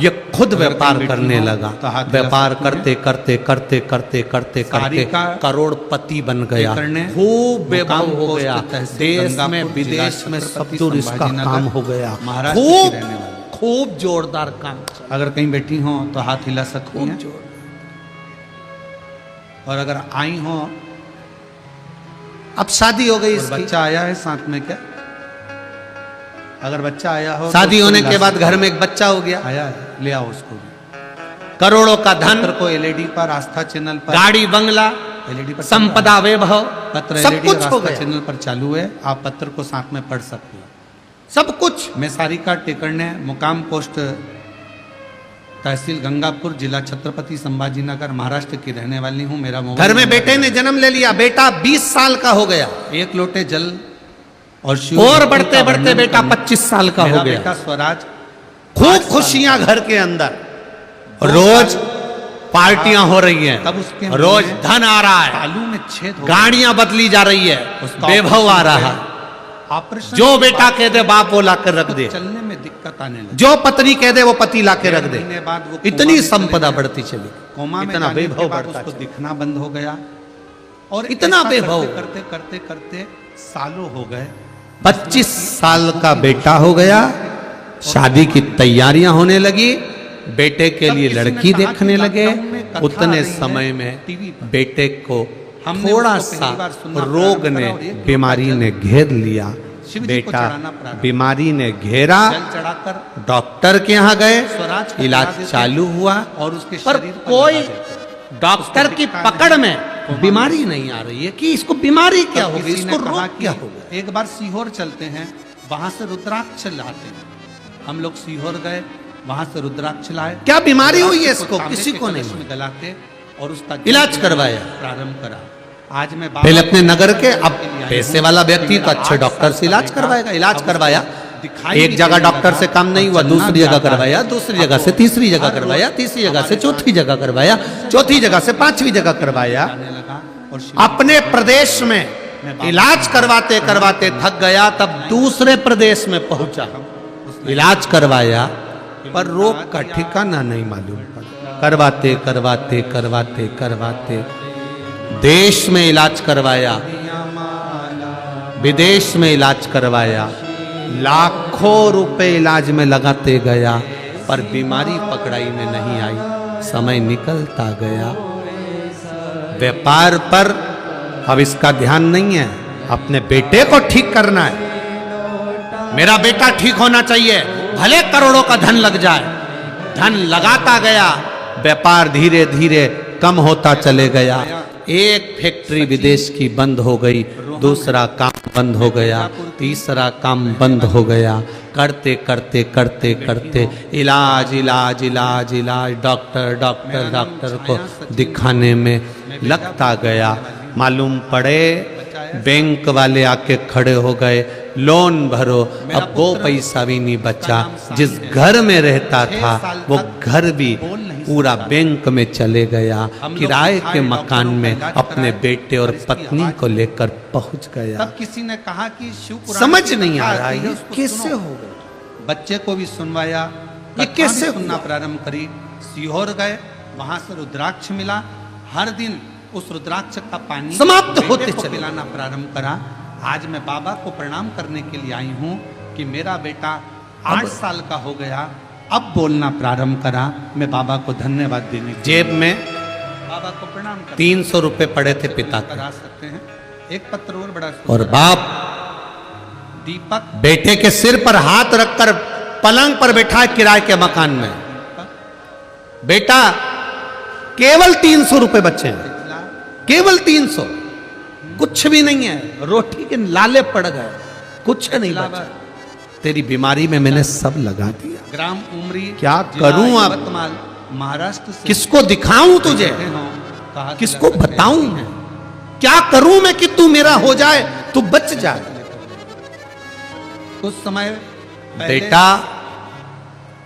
ये खुद व्यापार कहीं करने बैठी हो, लगा। तो हाथ हिला व्यापार सकती हैं। करते करते करते करते करते सारी करते का करोड़पति बन गया, करने खूब बेभाव मुकाम हो पोस्ट गया, तहसील देश गंगापुर, में जिला विदेश में सब छत्रपति दूर इसका संभाजीनगर, काम हो गया, महाराष्ट्र की खूब रहने वाली। खूब जोरदार काम। अगर कहीं बैठी हो तो हाथ हिला सकती खूब हैं, जोर। और अगर आई हो अब शादी हो गई और इसकी, बच्चा आया है साथ में क्या? अगर बच्चा आया हो तो शादी उसको होने हिला के बाद सकते घर हैं। में एक बच्चा हो गया, आया है, ले आओ उसको भी। करोड़ों का धन, पत्र को एलईडी पर आस्था चैनल पर गाड़ी बंगला, एलईडी पर संपदा वैभव, पत्र सब एलईडी कुछ और हो आस्था गया, चैनल पर चालू है, आप पत्र को साथ में पढ़ सकते हो। सब कुछ। मैं सारिका टेकरने, मुकाम पोस्ट तहसील गंगापुर, जिला छत्रपति संभाजीनगर, महाराष्ट्र की रहने वाली हूँ। मेरा मोबाइल घर में नंबर बेटे ने जन्म ले लिया, बेटा 20 साल का हो गया, एक लोटे जल और शिव और भक्ति बढ़ते का बढ़ते वर्णन बेटा करना। 25 साल का मेरा हो गया, बेटा स्वराज खूब खुशियां घर के अंदर, रोज पार्टियां हो रही हैं, तब उसके मुंह रोज में धन आ रहा है, तालू में छेद हो गाड़ियां बदली जा रही है, उसका वैभव आ ऑपरेशन रहा हो है, गया। ऑपरेशन जो के बेटा बाद कह दे बाप वो ला कर रख दे, चलने में दिक्कत आने लगी। जो पत्नी कह दे वो पति ला के रख दे, महीने बाद वो इतनी कोमा में संपदा चले गए। बढ़ती चली, कोमा में इतना जाने के वैभव बाद बढ़ता उसको चला। दिखना बंद हो गया और इतना ऐसा वैभव। करते करते करते सालों हो गए। 25 साल का बेटा हो गया, शादी की तैयारियां होने लगी, बेटे के तब लिए किसी ने लड़की कहा देखने कि लगे, लॉकडाउन में कथा आ उतने रही है समय में टीवी पर। बेटे को हमने थोड़ा उसको सा पहली बार सुनना रोग प्रारंभ ने करा और एक बीमारी लोटा ने जल घेर लिया, शिव जी को बेटा चढ़ाना प्रारंभ। बीमारी ने घेरा, जल चढ़ाकर डॉक्टर के यहाँ गए, स्वराज को इलाज चढ़ा देते चालू हुआ और उसके पर शरीर पर कोई लगा देते। डॉक्टर उसको की दिखता पकड़ नहीं। में कोमा बीमारी नहीं आ रही है कि इसको बीमारी क्या तब होगी, किसी ने इसको कहा रोग क्या कि होगा। एक बार सीहोर चलते हैं, वहां से रुद्राक्ष लाते हैं। हम लोग सीहोर गए, वहां से रुद्राक्ष लाए। क्या बीमारी हुई है रुद्राक्ष इसको, तांबे किसी के को नहीं कलश में गलाते और उसका इलाज करवाया। प्रारंभ करा। आज मैं पहले अपने नगर के, अब के लिए आई पैसे हूं वाला कि व्यक्ति मेरा तो अच्छे 8 डॉक्टर साल से का इलाज बेटा करवाएगा, अब इलाज उसको करवाया, दिखाई एक भी जगह देने डॉक्टर लगा से काम नहीं हुआ, और दूसरी चलना जगह भी आता करवाया, है। दूसरी अब जगह वो से तीसरी जगह हर करवाया, रोज तीसरी जगह से हमारे चौथी साथ जगह करवाया, चौथी जगह से पांचवी जगह करवाया। जाने लगा और शिव अपने प्रदेश में इलाज करवाते करवाते थक गया, तब दूसरे प्रदेश में पहुंचा, इलाज करवाया, पर रोग का ठिकाना नहीं मालूम पड़ा। करवाते करवाते करवाते करवाते देश में इलाज करवाया, विदेश में इलाज करवाया, लाखों रुपए इलाज में लगाते गया, पर बीमारी पकड़ाई में नहीं आई। समय निकलता गया, व्यापार पर अब इसका ध्यान नहीं है, अपने बेटे को ठीक करना है, मेरा बेटा ठीक होना चाहिए, भले करोड़ों का धन लग जाए। धन लगाता गया, व्यापार धीरे धीरे कम होता चले गया। एक फैक्ट्री विदेश की बंद हो गई, दूसरा काम बंद हो गया, तीसरा काम बंद हो गया। करते करते करते करते इलाज इलाज इलाज इलाज, डॉक्टर डॉक्टर डॉक्टर को दिखाने में लगता गया। मालूम पड़े बैंक वाले आके खड़े हो गए, लोन भरो। अब वो पैसा भी नहीं बचा, जिस घर में रहता था वो घर भी पूरा बैंक में चले गया। किराए के मकान में अपने बेटे और पत्नी को लेकर पहुंच गया। तब किसी ने कहा कि शिव पुराण समझ की नहीं कथा आ रहा आती है, ये उसको कैसे सुनो। हो गया। बच्चे को भी सुनवाया, ये कथा कैसे भी सुनना हुआ? प्रारंभ करी। सीहोर गए, वहां से रुद्राक्ष मिला। हर दिन उस रुद्राक्ष का पानी समाप्त बेटे होते को चले। पिलाना प्रारंभ करा। आज मैं बाबा को प्रणाम करने के लिए आई हूँ कि मेरा बेटा 8 साल का हो गया, अब बोलना प्रारंभ करा। मैं बाबा को धन्यवाद देने के जेब में बाबा को प्रणाम कर 300 रुपए पड़े थे पिता के, करा सकते हैं। एक पत्र और बड़ा और बाप दीपक बेटे के सिर पर हाथ रखकर पलंग पर बैठा है किराए के मकान में। बेटा केवल 300 रुपए बचे हैं, केवल 300, कुछ भी नहीं है, रोटी के लाले पड़ गए, कुछ नहीं बचा। तेरी बीमारी में मैंने सब लगा दिया, ग्राम उमरी क्या जिला करूं अब? यवतमाल, महाराष्ट्र से किसको दिखाऊं तुझे, बैठे हों, कहा किसको कि लगता है बताऊं मैं, क्या करूं मैं कि तू मेरा हो जाए, तू बच जाए। कुछ समय पहले बेटा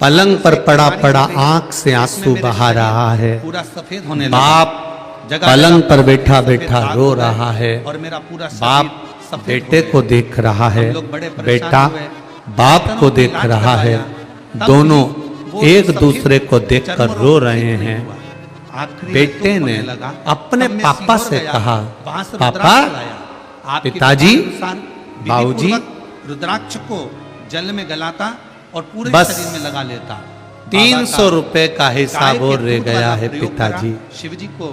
पलंग पर पड़ा पड़ा आंख से आंसू बहा रहा है, पूरा सफेद होने लगा। बाप जगह पलंग जगह पर बैठा सफेद बैठा दाग रो हो गए रहा है। और मेरा पूरा बाप शरीर सफेद बेटे हो को गया। देख रहा है, हम लोग बड़े परेशान बेटा हुए। बाप को देख रहा है, दोनों एक दूसरे को देखकर रो रहे हैं। बेटे ने अपने पापा से कहा, पापा, पिताजी, बाबूजी, रुद्राक्ष को जल में गलाता और पूरे बस शरीर में लगा लेता। 300 रुपए का हिसाब और रह गया है पिताजी। शिव जी को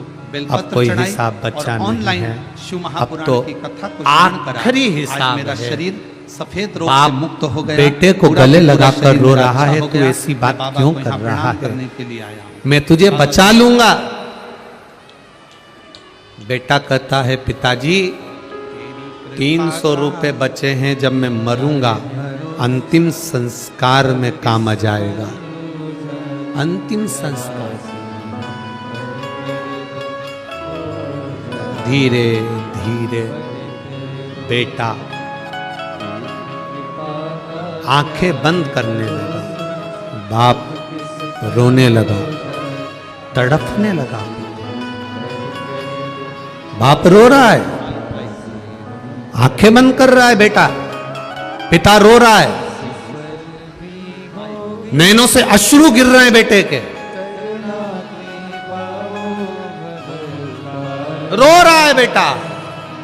अब कोई हिसाब बचा नहीं है। शिव अब महापुराण तो की कथा को श्रवण करा। आखिरी आज हिसाब मेरा है। शरीर सफेद रोग बाप से मुक्त हो गया। बेटे को पूरा गले पूरा लगाकर शरीर रो मेरा रहा अच्छा है, हो तू गया। ऐसी बात बाबा क्यों को कर यहाँ रहा प्रणाम है? करने के लिए आया हूँ। मैं तुझे बचा लूंगा। बेटा कहता है, पिताजी 300 रुपए बचे हैं, जब मैं मरूंगा अंतिम संस्कार में काम आ जाएगा। अंतिम संस्कार। धीरे धीरे बेटा आंखें बंद करने लगा। बाप रोने लगा, तड़पने लगा। बाप रो रहा है, आंखें बंद कर रहा है बेटा। पिता रो रहा है, नैनों से अश्रु गिर रहे हैं बेटे के। रो रहा है बेटा,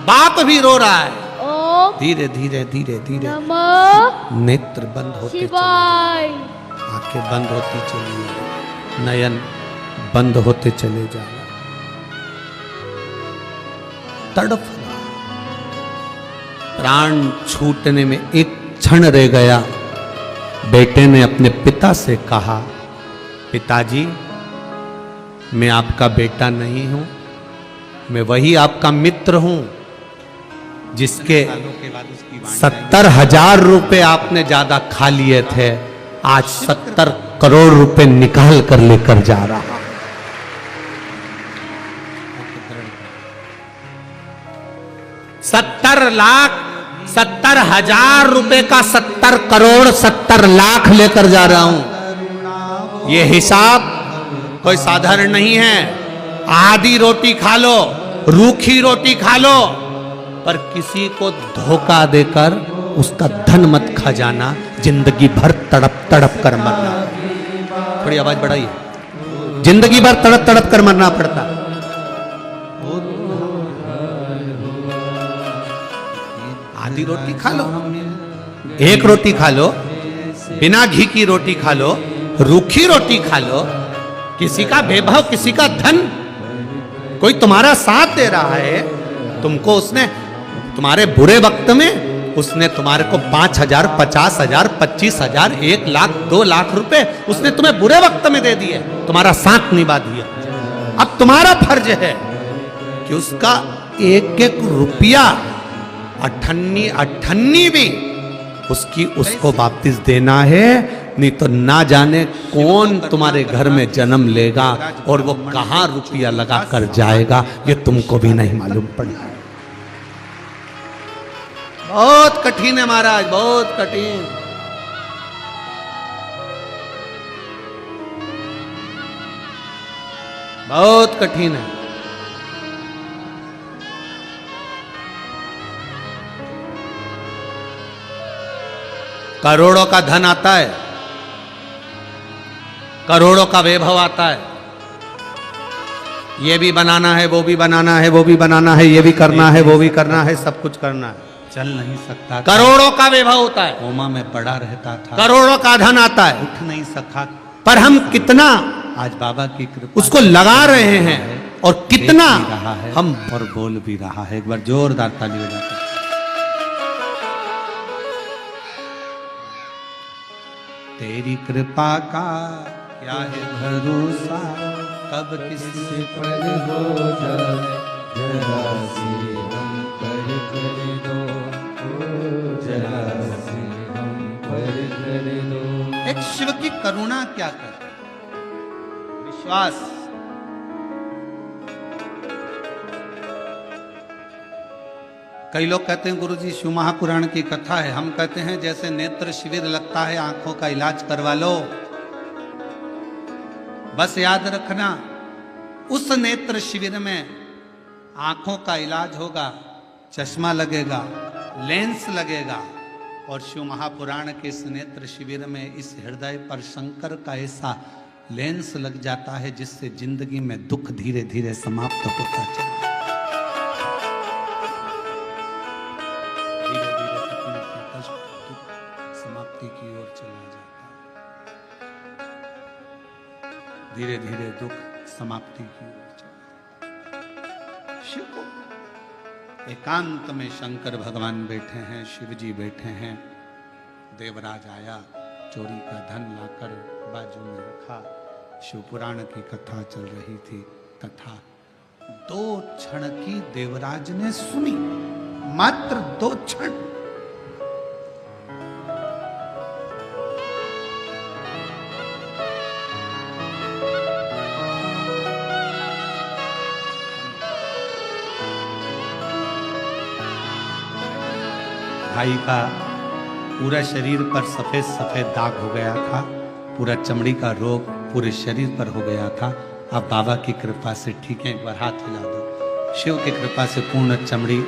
बाप भी रो रहा है। ओम धीरे धीरे धीरे धीरे नमः नेत्र बंद होते चले, शिवाय। आंखें बंद होती चली जा रही, नयन बंद होते चले जा रहे। तड़प रहा, प्राण छूटने में एक क्षण रह गया। बेटे ने अपने पिता से कहा, पिताजी, मैं आपका बेटा नहीं हूं, मैं वही आपका मित्र हूं जिसके सालों के बाद उसकी वाणी 70,000 रुपए आपने ज्यादा खा लिए थे, आज 70 करोड़ रुपए निकाल कर लेकर जा रहा। 70,000 रुपए का 70 करोड़ 70 लाख लेकर जा रहा हूं। ये हिसाब कोई साधारण नहीं है। आधी रोटी खा लो, रूखी रोटी खा लो, पर किसी को धोखा देकर उसका धन मत खा जाना। जिंदगी भर तड़प तड़प कर मरना। थोड़ी आवाज बढ़ाइए। जिंदगी भर तड़प तड़प कर मरना पड़ता। आधी रोटी खा लो, एक रोटी खा लो, बिना घी की रोटी खा लो, रूखी रोटी खा लो। किसी का वैभव, किसी का धन, कोई तुम्हारा साथ दे रहा है, तुमको उसने तुम्हारे बुरे वक्त में उसने तुम्हारे को 5,000, 50,000, 25,000, 1 लाख, 2 लाख रुपए उसने तुम्हें बुरे वक्त में दे दिए, तुम्हारा साथ निभा दिया। अब तुम्हारा फर्ज है कि उसका एक एक रुपया, अठन्नी अठन्नी भी उसकी उसको वापस देना है। नहीं तो ना जाने कौन तुम्हारे घर में जन्म लेगा और वो कहां रुपया लगा कर जाएगा, ये तुमको भी नहीं मालूम पड़ेगा। बहुत कठिन है महाराज, बहुत कठिन। बहुत कठिन है। करोड़ों का धन आता है, करोड़ों का वैभव आता है, ये भी बनाना है, वो भी बनाना है, वो भी बनाना है, ये भी करना है, वो भी करना है, सब कुछ करना है। चल नहीं सकता, करोड़ों का वैभव होता है, कोमा में पड़ा रहता था, करोड़ों का धन आता है, उठ नहीं सका। पर हम कितना आज बाबा की कृपा उसको लगा रहे हैं और कितना देख भी रहा है हम और बोल भी रहा है। एक बार जोरदार ताली हो जाती है। तेरी कृपा का क्या है भरोसा, कब किससे पर हो जाए, जरा सी हम पर कर दो, जरा सी हम पर कर दो। एक शिव की करुणा क्या कर, विश्वास। कई लोग कहते हैं गुरुजी शिव महापुराण की कथा है, हम कहते हैं जैसे नेत्र शिविर लगता है, आंखों का इलाज करवा लो। बस याद रखना, उस नेत्र शिविर में आंखों का इलाज होगा, चश्मा लगेगा, लेंस लगेगा और शिव महापुराण के इस नेत्र शिविर में इस हृदय पर शंकर का ऐसा लेंस लग जाता है जिससे जिंदगी में दुख धीरे धीरे समाप्त होता चला, धीरे धीरे तकलीफ कष्ट दुख समाप्ति की ओर चला जाता है, धीरे धीरे दुख समाप्ति की ओर चला। शिव को एकांत में शंकर भगवान बैठे हैं, शिव जी बैठे हैं। देवराज आया, चोरी का धन लाकर बाजू में रखा। शिव पुराण की कथा चल रही थी। कथा 2 क्षण की देवराज ने सुनी, मात्र 2 क्षण। भाई का पूरा शरीर पर सफेद सफेद दाग हो गया था, पूरा चमड़ी का रोग पूरे शरीर पर हो गया था। अब बाबा की कृपा से ठीक है, एक बार हाथ हिला दो। शिव की कृपा से पूर्ण चमड़ी,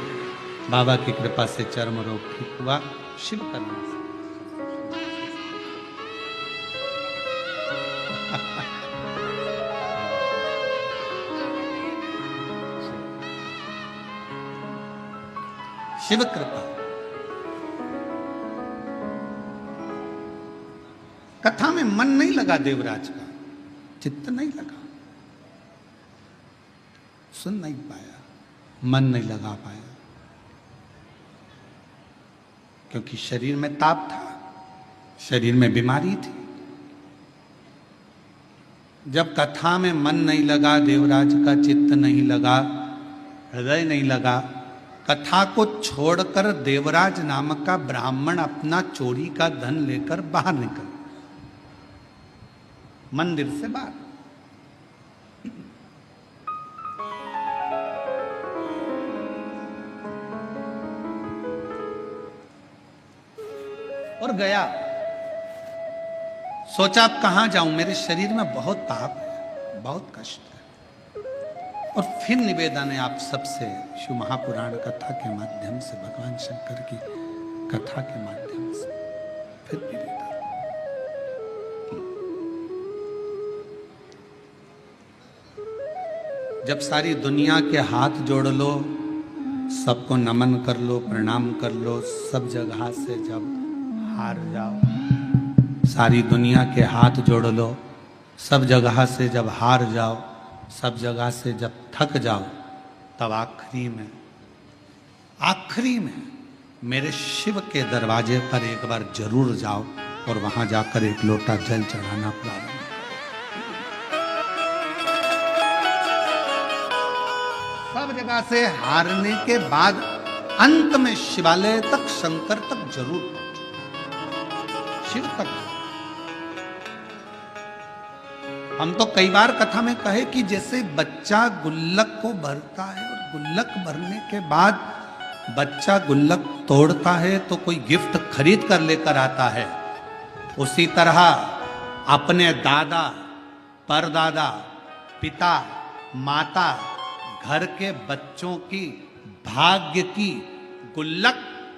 बाबा की कृपा से चर्म रोग ठीक हुआ। शिव करने से शिव कृपा। कथा में मन नहीं लगा देवराज का, चित्त नहीं लगा, सुन नहीं पाया, मन नहीं लगा पाया, क्योंकि शरीर में ताप था, शरीर में बीमारी थी। जब कथा में मन नहीं लगा, देवराज का चित्त नहीं लगा, हृदय नहीं लगा, कथा को छोड़कर देवराज नामक का ब्राह्मण अपना चोरी का धन लेकर बाहर निकल, मंदिर से बाहर। और गया, सोचा अब कहां जाऊं, मेरे शरीर में बहुत ताप है, बहुत कष्ट है। और फिर निवेदन है आप सबसे, शिव महापुराण कथा के माध्यम से, भगवान शंकर की कथा के माध्यम से फिर निवेदन। जब सारी दुनिया के हाथ जोड़ लो, सबको नमन कर लो, प्रणाम कर लो, सब जगह से जब हार जाओ, सारी दुनिया के हाथ जोड़ लो, सब जगह से जब हार जाओ, सब जगह से जब थक जाओ, तब आखिरी में मेरे शिव के दरवाजे पर एक बार जरूर जाओ और वहां जाकर एक लोटा जल चढ़ाना प्रारंभ। सब जगह से हारने के बाद अंत में शिवालय तक, शंकर तक जरूर पहुंचो, शिव तक। हम तो कई बार कथा में कहे कि जैसे बच्चा गुल्लक को भरता है और गुल्लक भरने के बाद बच्चा गुल्लक तोड़ता है तो कोई गिफ्ट खरीद कर लेकर आता है, उसी तरह अपने दादा, परदादा, पिता, माता, घर के बच्चों की भाग्य की गुल्लक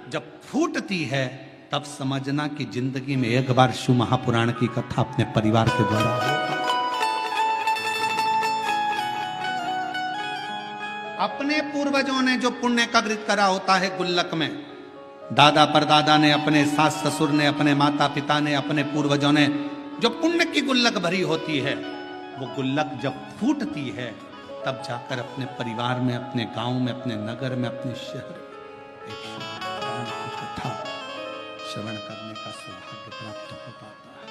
जब फूटती है, तब समझना कि जिंदगी में एक बार शिव महापुराण की कथा अपने परिवार के द्वारा हो। अपने पूर्वजों ने जो पुण्य कब्रित करा होता है गुल्लक में, दादा परदादा ने, अपने सास ससुर ने, अपने माता पिता ने, अपने पूर्वजों ने जो पुण्य की गुल्लक भरी होती है, वो गुल्लक जब फूटती है तब जाकर अपने परिवार में, अपने गांव में, अपने नगर में, अपने शहर में एक शिव की कथा श्रवण करने का सौभाग्य प्राप्त हो पाता है।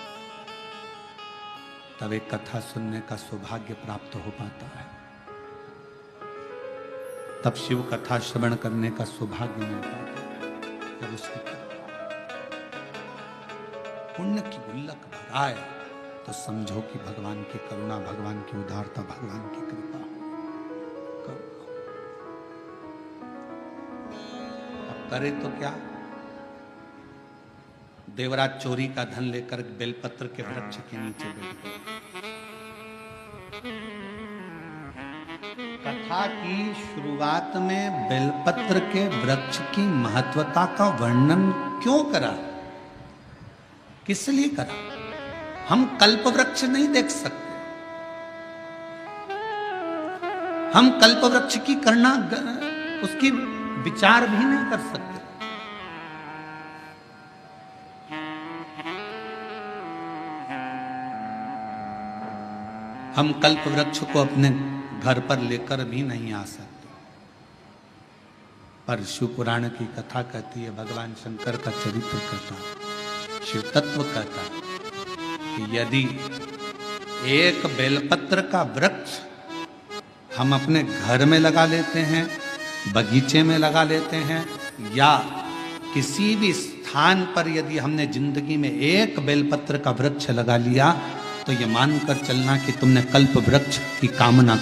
तब एक कथा सुनने का सौभाग्य प्राप्त हो पाता है, तब शिव कथा श्रवण करने का सौभाग्य मिल पाता है। जब उसकी पुण्य की गुल्लक भराए तो समझो कि भगवान की करुणा, भगवान की उदारता, भगवान की कृपा। अब करे तो क्या? देवराज चोरी का धन लेकर बेलपत्र के वृक्ष के नीचे बैठ गए। कथा की शुरुआत में बेलपत्र के वृक्ष की महत्वता का वर्णन क्यों करा, किस लिए करा? हम कल्प वृक्ष नहीं देख सकते, हम कल्प वृक्ष की करना उसकी विचार भी नहीं कर सकते। हम कल्प वृक्ष को अपने घर पर लेकर भी नहीं आ सकते। पर शिव पुराण की कथा कहती है, भगवान शंकर का चरित्र कहता है, शिव तत्व कहता है कि यदि एक बेलपत्र का वृक्ष हम अपने घर में लगा लेते हैं, बगीचे में लगा लेते हैं, या किसी भी स्थान पर यदि हमने जिंदगी में एक बेलपत्र का वृक्ष लगा लिया, तो ये मानकर चलना कि तुमने कल्प वृक्ष की कामना